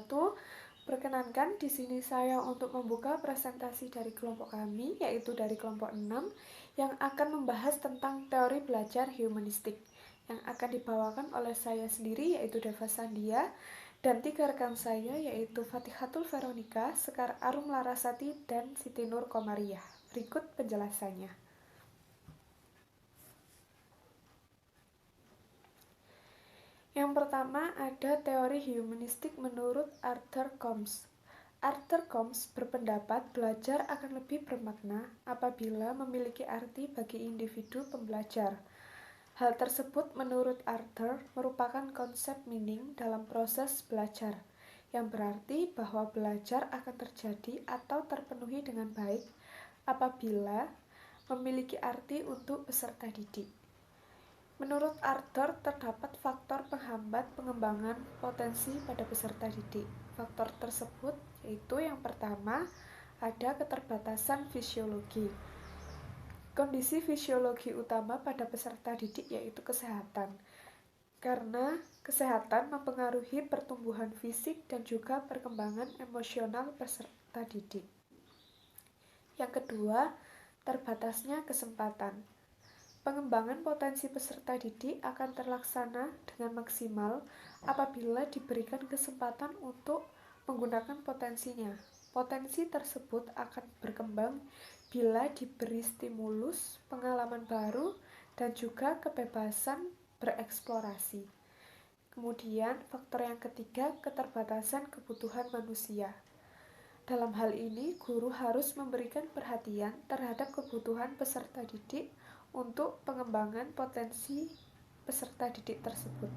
wabarakatuh. Perkenankan di sini saya untuk membuka presentasi dari kelompok kami, yaitu dari kelompok 6, yang akan membahas tentang teori belajar humanistik, yang akan dibawakan oleh saya sendiri, yaitu Deva Sandia, dan 3 rekan saya, yaitu Fatihatul Veronica, Sekar Arum Larasati, dan Siti Nur Komariah. Berikut penjelasannya. Yang pertama ada teori humanistik menurut Arthur Combs. Arthur Combs berpendapat belajar akan lebih bermakna apabila memiliki arti bagi individu pembelajar. Hal tersebut menurut Arthur merupakan konsep meaning dalam proses belajar, yang berarti bahwa belajar akan terjadi atau terpenuhi dengan baik apabila memiliki arti untuk peserta didik. Menurut Arthur, terdapat faktor penghambat pengembangan potensi pada peserta didik. Faktor tersebut yaitu yang pertama, ada keterbatasan fisiologi. Kondisi fisiologi utama pada peserta didik yaitu kesehatan. Karena kesehatan mempengaruhi pertumbuhan fisik dan juga perkembangan emosional peserta didik. Yang kedua, terbatasnya kesempatan. Pengembangan potensi peserta didik akan terlaksana dengan maksimal apabila diberikan kesempatan untuk menggunakan potensinya. Potensi tersebut akan berkembang bila diberi stimulus, pengalaman baru, dan juga kebebasan bereksplorasi. Kemudian, faktor yang ketiga, keterbatasan kebutuhan manusia. Dalam hal ini, guru harus memberikan perhatian terhadap kebutuhan peserta didik untuk pengembangan potensi peserta didik tersebut.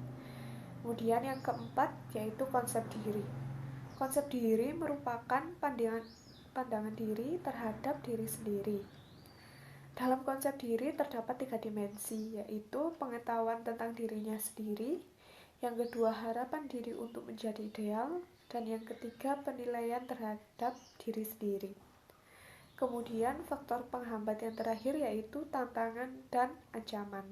Kemudian yang keempat yaitu konsep diri. Konsep diri merupakan pandangan diri terhadap diri sendiri. Dalam konsep diri terdapat 3 dimensi, yaitu pengetahuan tentang dirinya sendiri, yang kedua harapan diri untuk menjadi ideal, dan yang ketiga penilaian terhadap diri sendiri. Kemudian faktor penghambat yang terakhir yaitu tantangan dan ancaman.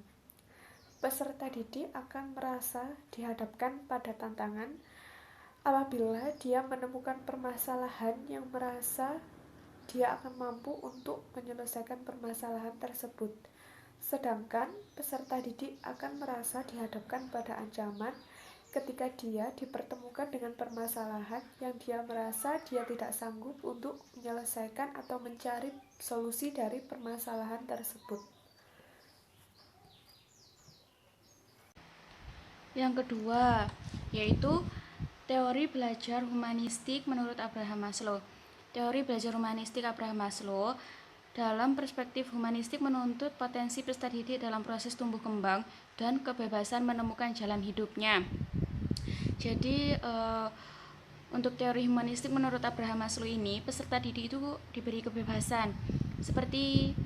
Peserta didik akan merasa dihadapkan pada tantangan apabila dia menemukan permasalahan yang merasa dia akan mampu untuk menyelesaikan permasalahan tersebut. Sedangkan peserta didik akan merasa dihadapkan pada ancaman ketika dia dipertemukan dengan permasalahan yang dia merasa dia tidak sanggup untuk menyelesaikan atau mencari solusi dari permasalahan tersebut. Yang kedua, yaitu teori belajar humanistik menurut Abraham Maslow. Teori belajar humanistik Abraham Maslow dalam perspektif humanistik menuntut potensi peserta didik dalam proses tumbuh kembang dan kebebasan menemukan jalan hidupnya. Jadi untuk teori humanistik menurut Abraham Maslow ini, peserta didik itu diberi kebebasan. Seperti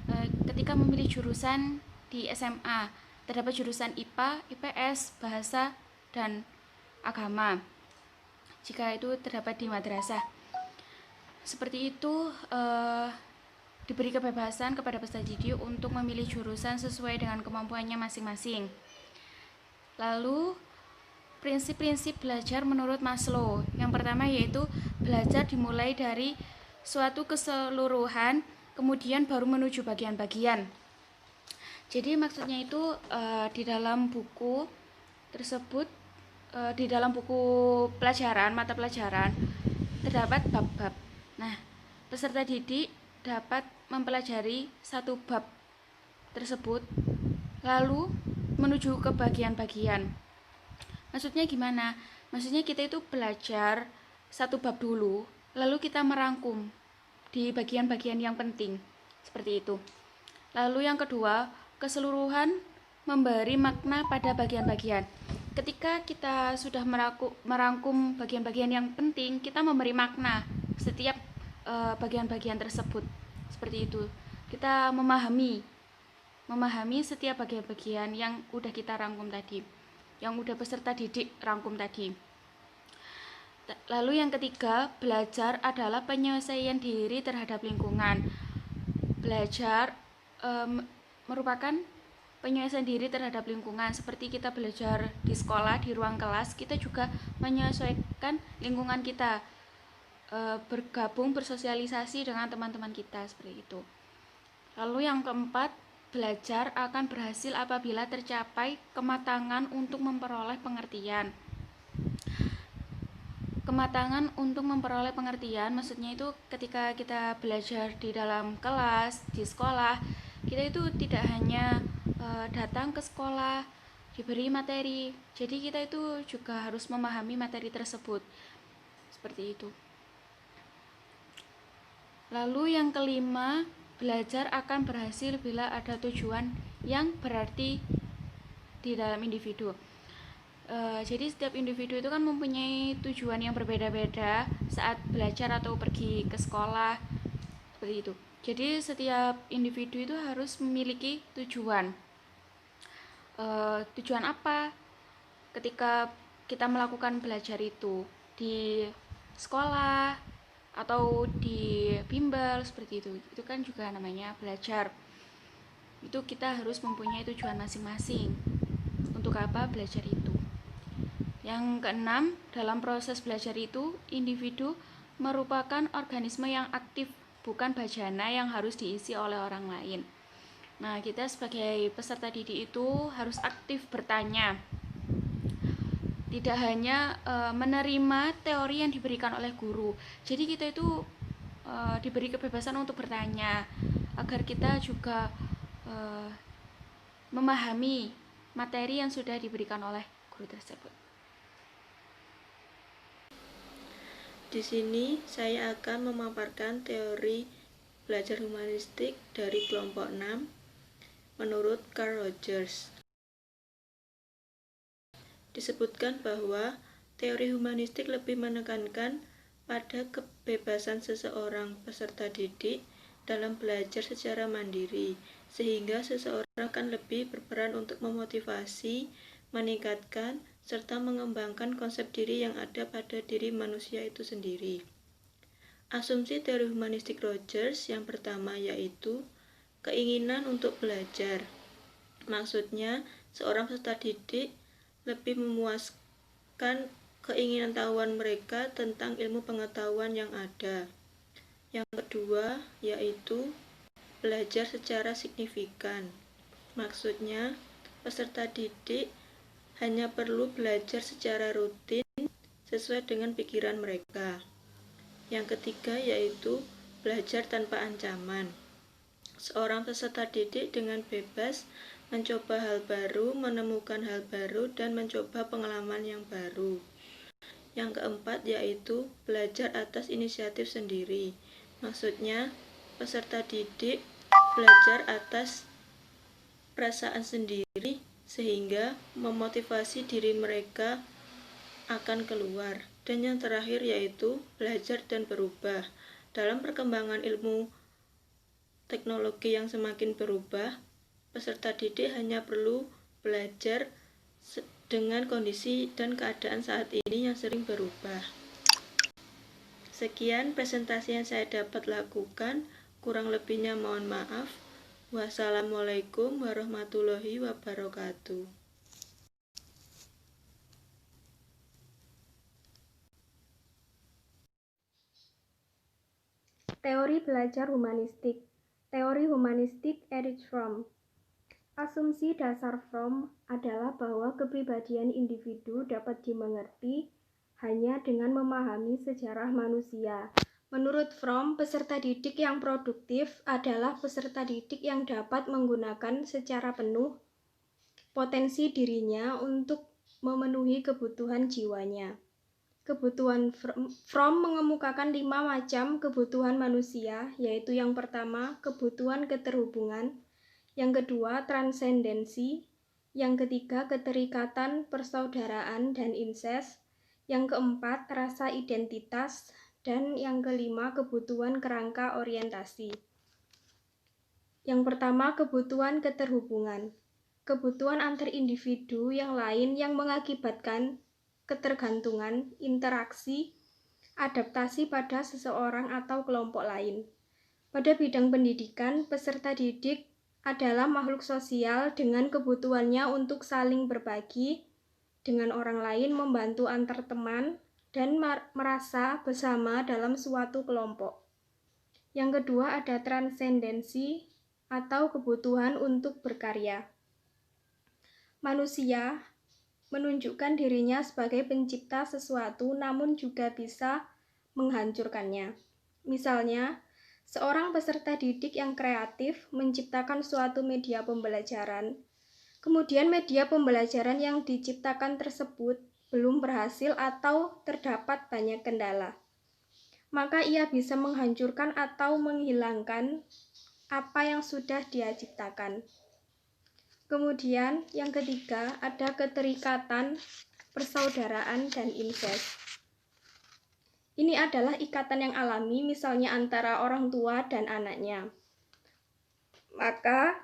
ketika memilih jurusan di SMA, terdapat jurusan IPA, IPS, bahasa, dan agama. Jika itu terdapat di madrasah. Seperti itu diberi kebebasan kepada peserta didik untuk memilih jurusan sesuai dengan kemampuannya masing-masing. Lalu prinsip-prinsip belajar menurut Maslow. Yang pertama yaitu belajar dimulai dari suatu keseluruhan, kemudian baru menuju bagian-bagian. Jadi maksudnya itu di dalam buku tersebut, di dalam buku pelajaran, mata pelajaran, terdapat bab-bab. Nah, peserta didik dapat mempelajari satu bab tersebut, lalu menuju ke bagian-bagian. Maksudnya gimana? Maksudnya kita itu belajar satu bab dulu, lalu kita merangkum di bagian-bagian yang penting. Seperti itu. Lalu yang kedua, keseluruhan memberi makna pada bagian-bagian. Ketika kita sudah merangkum bagian-bagian yang penting, kita memberi makna setiap bagian-bagian tersebut. Seperti itu. Kita memahami setiap bagian-bagian yang udah kita rangkum tadi, yang udah peserta didik rangkum tadi. Lalu yang ketiga, belajar adalah penyelesaian diri terhadap lingkungan. Belajar merupakan penyesuaian diri terhadap lingkungan. Seperti kita belajar di sekolah, di ruang kelas, kita juga menyesuaikan lingkungan kita, bergabung, bersosialisasi dengan teman-teman kita, seperti itu. Lalu yang keempat, belajar akan berhasil apabila tercapai kematangan untuk memperoleh pengertian. Kematangan untuk memperoleh pengertian maksudnya itu ketika kita belajar di dalam kelas, di sekolah, kita itu tidak hanya datang ke sekolah diberi materi, jadi kita itu juga harus memahami materi tersebut, seperti itu. Lalu yang kelima, belajar akan berhasil bila ada tujuan yang berarti di dalam individu. Jadi setiap individu itu kan mempunyai tujuan yang berbeda-beda saat belajar atau pergi ke sekolah, seperti itu. Jadi setiap individu itu harus memiliki tujuan. Tujuan apa ketika kita melakukan belajar itu di sekolah atau di bimbel, seperti itu kan juga namanya belajar. Itu kita harus mempunyai tujuan masing-masing untuk apa belajar itu. Yang keenam, dalam proses belajar itu, individu merupakan organisme yang aktif, bukan bajana yang harus diisi oleh orang lain. Nah, kita sebagai peserta didik itu harus aktif bertanya. Tidak hanya menerima teori yang diberikan oleh guru. Jadi kita itu diberi kebebasan untuk bertanya, agar kita juga memahami materi yang sudah diberikan oleh guru tersebut. Di sini saya akan memaparkan teori belajar humanistik dari kelompok 6 menurut Carl Rogers. Disebutkan bahwa teori humanistik lebih menekankan pada kebebasan seseorang peserta didik dalam belajar secara mandiri, sehingga seseorang akan lebih berperan untuk memotivasi, meningkatkan, serta mengembangkan konsep diri yang ada pada diri manusia itu sendiri. Asumsi teori humanistik Rogers yang pertama yaitu keinginan untuk belajar. Maksudnya, seorang peserta didik lebih memuaskan keinginan tahuan mereka tentang ilmu pengetahuan yang ada. Yang kedua yaitu belajar secara signifikan. Maksudnya, peserta didik hanya perlu belajar secara rutin sesuai dengan pikiran mereka. Yang ketiga yaitu belajar tanpa ancaman. Seorang peserta didik dengan bebas mencoba hal baru, menemukan hal baru, dan mencoba pengalaman yang baru. Yang keempat yaitu belajar atas inisiatif sendiri. Maksudnya, peserta didik belajar atas perasaan sendiri sehingga memotivasi diri mereka akan keluar. Dan yang terakhir yaitu belajar dan berubah. Dalam perkembangan ilmu teknologi yang semakin berubah, peserta didik hanya perlu belajar dengan kondisi dan keadaan saat ini yang sering berubah. Sekian presentasi yang saya dapat lakukan, kurang lebihnya mohon maaf. Wassalamualaikum warahmatullahi wabarakatuh. Teori belajar humanistik. Teori humanistik Erich Fromm. Asumsi dasar Fromm adalah bahwa kepribadian individu dapat dimengerti hanya dengan memahami sejarah manusia. Menurut Fromm, peserta didik yang produktif adalah peserta didik yang dapat menggunakan secara penuh potensi dirinya untuk memenuhi kebutuhan jiwanya. Kebutuhan Fromm mengemukakan 5 macam kebutuhan manusia, yaitu yang pertama, kebutuhan keterhubungan, yang kedua, transendensi, yang ketiga, keterikatan, persaudaraan, dan inses, yang keempat, rasa identitas, dan yang kelima, kebutuhan kerangka orientasi. Yang pertama, kebutuhan keterhubungan. Kebutuhan antar individu yang lain yang mengakibatkan ketergantungan, interaksi, adaptasi pada seseorang atau kelompok lain. Pada bidang pendidikan, peserta didik adalah makhluk sosial dengan kebutuhannya untuk saling berbagi dengan orang lain, membantu antar teman, dan merasa bersama dalam suatu kelompok. Yang kedua ada transendensi atau kebutuhan untuk berkarya. Manusia menunjukkan dirinya sebagai pencipta sesuatu namun juga bisa menghancurkannya. Misalnya, seorang peserta didik yang kreatif menciptakan suatu media pembelajaran. Kemudian media pembelajaran yang diciptakan tersebut belum berhasil atau terdapat banyak kendala. Maka ia bisa menghancurkan atau menghilangkan apa yang sudah dia ciptakan. Kemudian yang ketiga ada keterikatan, persaudaraan, dan incest. Ini adalah ikatan yang alami, misalnya antara orang tua dan anaknya. Maka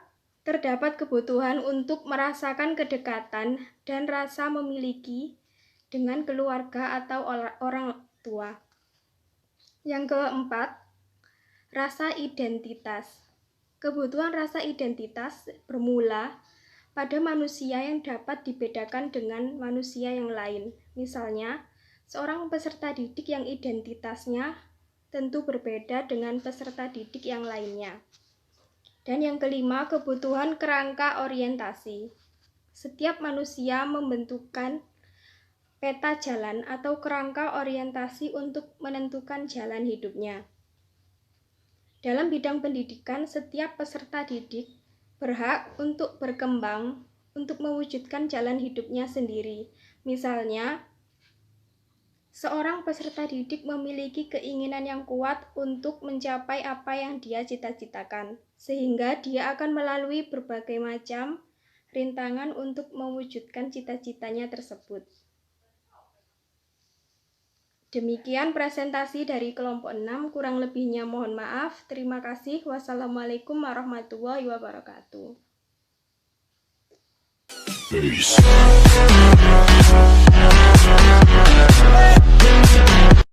terdapat kebutuhan untuk merasakan kedekatan dan rasa memiliki dengan keluarga atau orang tua. Yang keempat, rasa identitas. Kebutuhan rasa identitas bermula pada manusia yang dapat dibedakan dengan manusia yang lain. Misalnya, seorang peserta didik yang identitasnya tentu berbeda dengan peserta didik yang lainnya. Dan yang kelima, kebutuhan kerangka orientasi. Setiap manusia membentukkan peta jalan atau kerangka orientasi untuk menentukan jalan hidupnya. Dalam bidang pendidikan, setiap peserta didik berhak untuk berkembang untuk mewujudkan jalan hidupnya sendiri. Misalnya, seorang peserta didik memiliki keinginan yang kuat untuk mencapai apa yang dia cita-citakan, sehingga dia akan melalui berbagai macam rintangan untuk mewujudkan cita-citanya tersebut. Demikian presentasi dari kelompok 6, kurang lebihnya mohon maaf. Terima kasih. Wassalamualaikum warahmatullahi wabarakatuh. Peace.